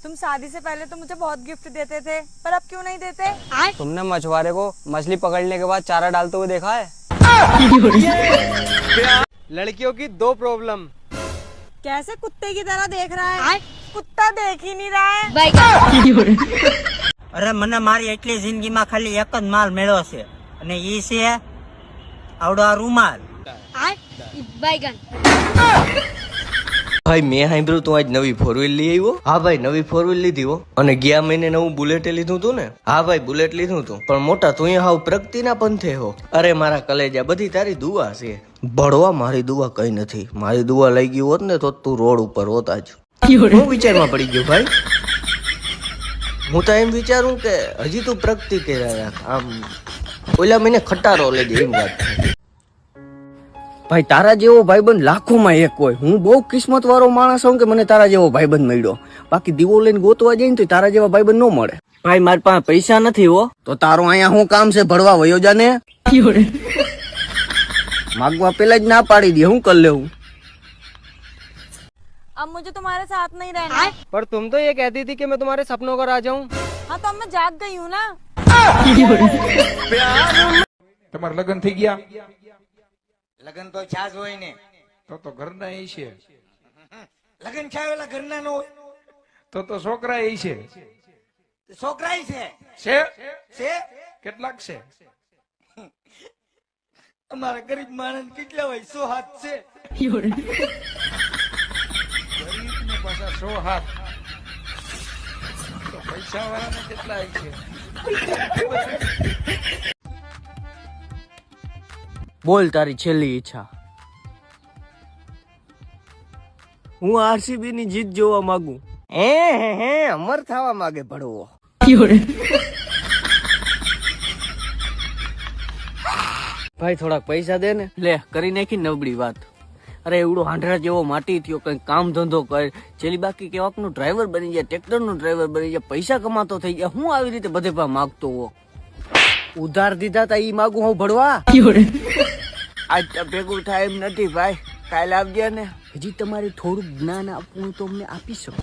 तुम शादी से पहले तो मुझे बहुत गिफ्ट देते थे, पर अब क्यों नहीं देते? तुमने मछुआरे को मछली पकड़ने के बाद चारा डालते हुए देखा है? लड़कियों की दो प्रॉब्लम। कैसे कुत्ते की तरह देख रहा है? कुत्ता देख ही नहीं रहा है। અરે મને મારી એટલી જિંદગીમાં ખાલી એક જ માલ મેળવ્યો છે અને ઈ છે આવડો આ રૂમાલ. ભાઈ મેં સાંભળ્યું તું આજ નવી ફોર વ્હીલ લઈ આવ્યો. હા ભાઈ નવી ફોર વ્હીલ લીધી હો. અને ગયા મહિને નવું બુલેટ લીધું તું ને? હા ભાઈ બુલેટ લીધું તું. પણ મોટા તું હાવ પ્રગતિના પંથે હો. અરે મારા કલેજા બધી તારી દુઆ છે. ભણવા મારી દુઆ કઈ નથી. મારી દુઆ લઈ ગઈ હોત ને તો તું રોડ ઉપર હોત આજ. હું વિચારમાં પડી ગયો ભાઈ. હું તો એમ વિચારું કે હજી તું પ્રગતિ કર્યા આમ ઓલા મહિને ખટારો લેજે એમ વાત છે. ભાઈ તારા જેવો ભાઈબંધ લાખોમાં એક હોય. હું બહુ કિસ્મત વાળો માણસ હોઉં કે મને તારા જેવો ભાઈબંધ મળ્યો. બાકી દીવો લઈને ગોતવા જાય ને તો તારા જેવા ભાઈબંધ ન મળે. ભાઈ મારી પાસે પૈસા નથી હો. તો તારું અહીંયા શું કામ છે? ભરવા વયો જાને. માગવા પેલા જ ના પાડી દે. હું કરી લેવું? अब मुझे तुम्हारे साथ नहीं रहना है। पर तुम तो ये कहती थी कि मैं तुम्हारे सपनों का राजा हूँ। हाँ तो अब मैं जाग गई हूँ ना। તમારા લગ્ન થઈ ગયા? લગન તો છાસ હોય ને. તો ઘરના એ છે. લગન છાવેલા ઘરના નો હોય તો છોકરા એ છે. છોકરાય છે છે છે કેટલાક છે? અમારા ગરીબ માણસ કેટલા હોય? 100 હાથ છે. ગરીબને પાછા 100 હાથ. તો પૈસા વાળાને કેટલા છે? બોલ તારી છેલ્લી ઈચ્છા. હું આરસીબી ની જીત જોવા માંગુ. હે અમર થવા માંગે ભડવો. ભાઈ થોડાક પૈસા દે ને. લે કરી નાખી નબળી વાત. અરે એવડો હાંડરા જેવો માટી થયો, કઈ કામ ધંધો કર. છેલ્લી બાકી કેવાક નું ડ્રાઈવર બની જાય, ટ્રેક્ટર નું ડ્રાઈવર બની જાય, પૈસા કમાતો થઈ જાય. હું આવી રીતે બધે પા માગતો હો. ઉધાર દીધા તા ઈ માગું હું ભડવા? આજ તો ભેગું થાય એમ નથી ભાઈ. કાલે આવજે ને. હજી તમારે થોડુંક જ્ઞાન આપવું તો અમને આપી શકો.